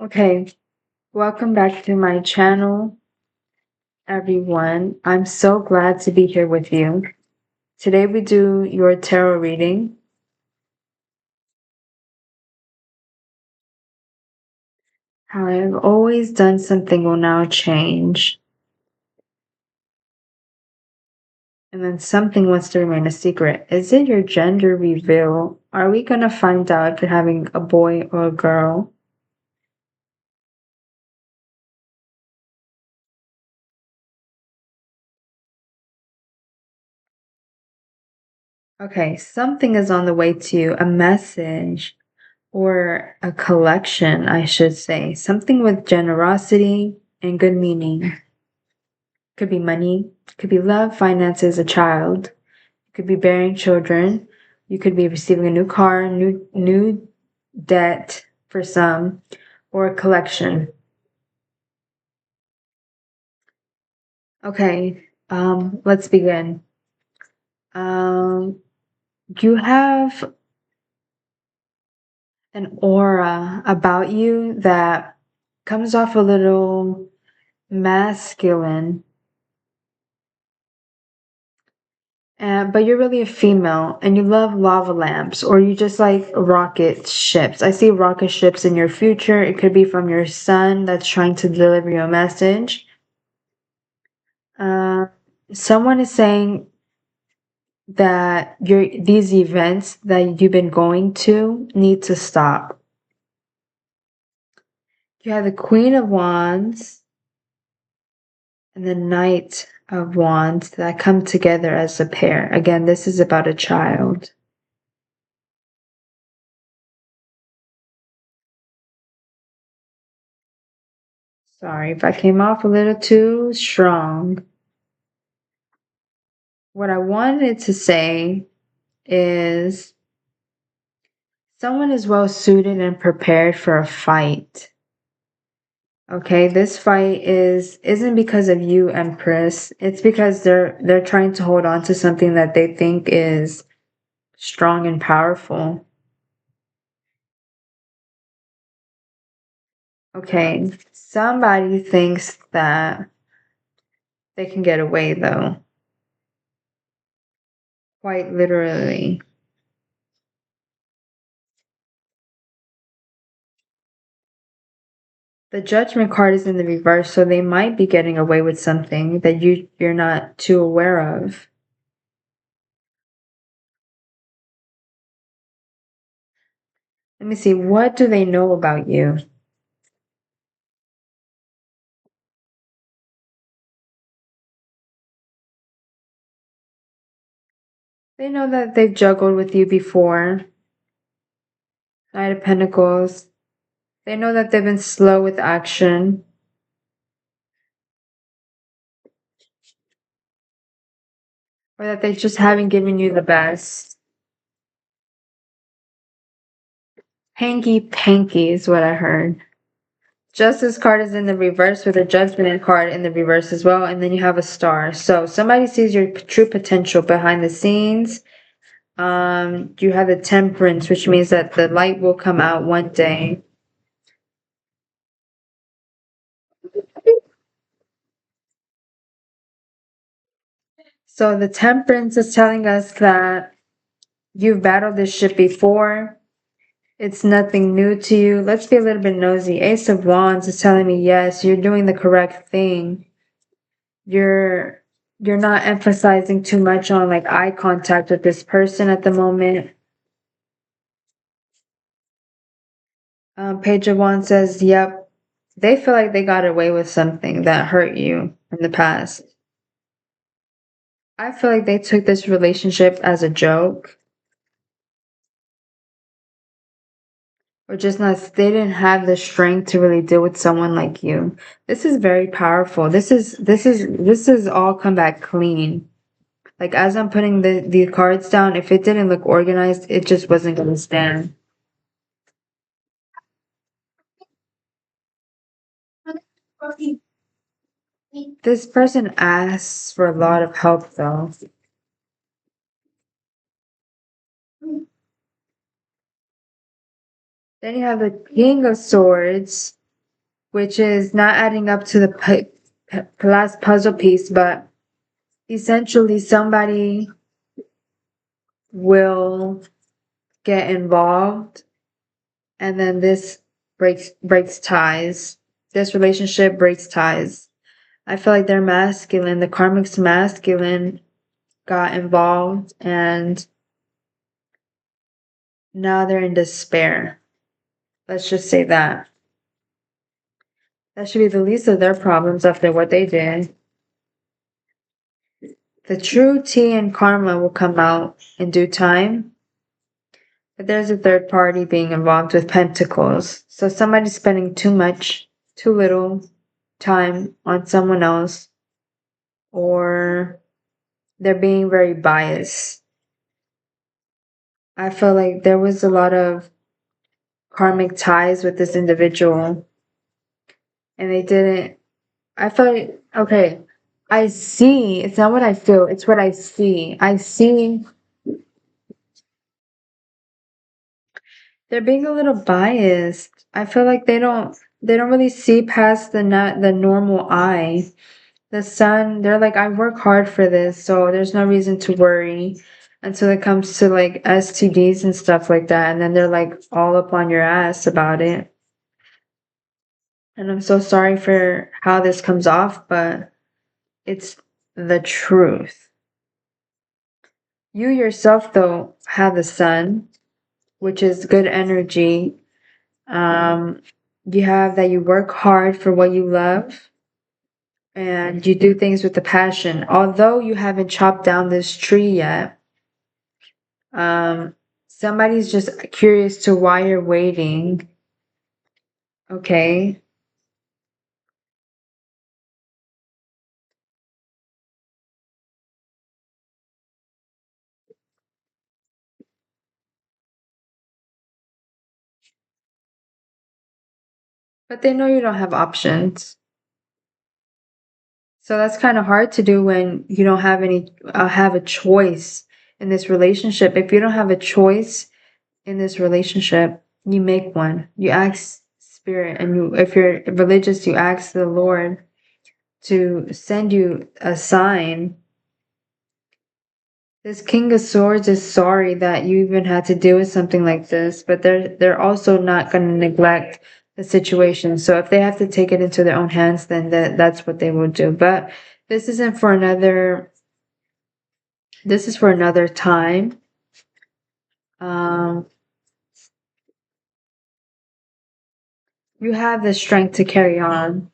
Okay, welcome back to my channel, everyone. I'm so glad to be here with you. Today we do your tarot reading. How I've always done something will now change. And then something wants to remain a secret. Is it your gender reveal? Are we going to find out if you're having a boy or a girl? Okay, something is on the way to you, a message or a collection, I should say. Something with generosity and good meaning. Could be money, could be love, finances, a child. It could be bearing children. You could be receiving a new car, new debt for some, or a collection. Okay, let's begin. Um, you have an aura about you that comes off a little masculine. But you're really a female and you love lava lamps or you just like rocket ships. I see rocket ships in your future. It could be from your son that's trying to deliver you a message. Uh, Someone is saying that these events that you've been going to need to stop. You have the Queen of Wands and the Knight of Wands that come together as a pair. Again, this is about a child. Sorry if I came off a little too strong. What I wanted to say is someone is well suited and prepared for a fight. Okay, this fight isn't because of you, Empress. It's because they're trying to hold on to something that they think is strong and powerful. Okay, somebody thinks that they can get away though. Quite literally. The Judgment card is in the reverse, so they might be getting away with something that you're not too aware of. Let me see, what do they know about you? They know that they've juggled with you before. Knight of Pentacles. They know that they've been slow with action. Or that they just haven't given you the best. Hanky panky is what I heard. Justice card is in the reverse with a Judgment card in the reverse as well. And then you have a star. So somebody sees your true potential behind the scenes. You have the Temperance, which means that the light will come out one day. So the Temperance is telling us that you've battled this shit before. It's nothing new to you. Let's be a little bit nosy. Ace of Wands is telling me, yes, you're doing the correct thing. You're not emphasizing too much on like eye contact with this person at the moment. Page of Wands says, yep, they feel like they got away with something that hurt you in the past. I feel like they took this relationship as a joke. Or just not, they didn't have the strength to really deal with someone like you. This is very powerful. This is all come back clean. Like as I'm putting the cards down, if it didn't look organized, it just wasn't gonna stand. This person asks for a lot of help though. Then you have the King of Swords. which is not adding up to the last puzzle piece, but essentially somebody will get involved, and then this breaks ties. This relationship breaks ties. I feel like they're masculine. The karmic's masculine got involved, and now they're in despair. Let's just say that. That should be the least of their problems after what they did. The true tea and karma will come out in due time. But there's a third party being involved with pentacles. So somebody's spending too much, too little time on someone else, or they're being very biased. I feel like there was a lot of karmic ties with this individual, and they didn't. I feel like, okay, I see, it's not what I feel, it's what I see. I see they're being a little biased. I feel like they don't really see past the normal eye. The sun, they're like, I work hard for this, so there's no reason to worry until it comes to like STDs and stuff like that. And then they're like all up on your ass about it. And I'm so sorry for how this comes off, but it's the truth. You yourself, though, have the sun, which is good energy. Um, you have that you work hard for what you love, and you do things with a passion. Although you haven't chopped down this tree yet, somebody's just curious to why you're waiting. Okay. But they know you don't have options. So that's kind of hard to do when you don't have have a choice in this relationship. If you don't have a choice in this relationship, you make one. You ask spirit, and if you're religious, you ask the Lord to send you a sign. This King of Swords is sorry that you even had to deal with something like this, but they're also not going to neglect the situation. So if they have to take it into their own hands, then that's what they will do. But this isn't for another. This is for another time. Um, you have the strength to carry on.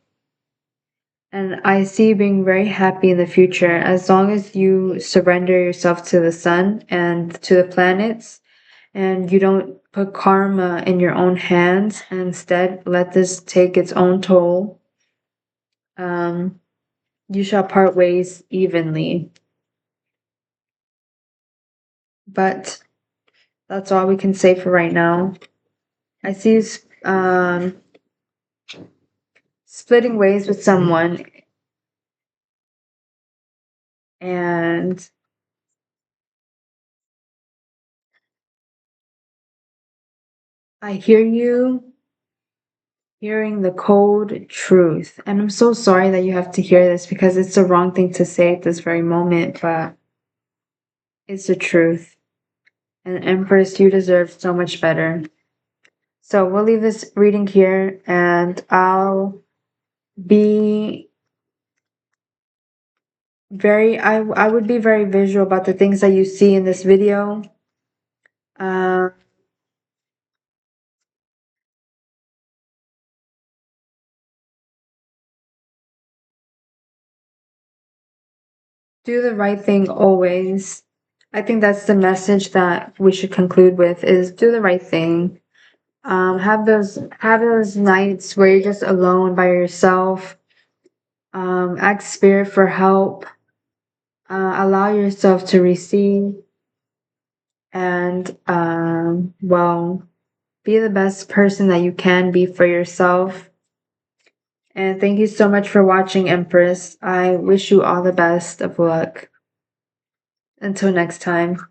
And I see you being very happy in the future as long as you surrender yourself to the sun and to the planets, and you don't put karma in your own hands and instead let this take its own toll. Um, you shall part ways evenly. But that's all we can say for right now. I see you splitting ways with someone, and I hear you hearing the cold truth. And I'm so sorry that you have to hear this because it's the wrong thing to say at this very moment, but it's the truth. And Empress, you deserve so much better. So we'll leave this reading here, and I'll be I would be very visual about the things that you see in this video. Uh, do the right thing always. I think that's the message that we should conclude with, is do the right thing. Have those nights where you're just alone by yourself. Ask spirit for help. Allow yourself to receive, and well, be the best person that you can be for yourself. And thank you so much for watching, Empress. I wish you all the best of luck. Until next time.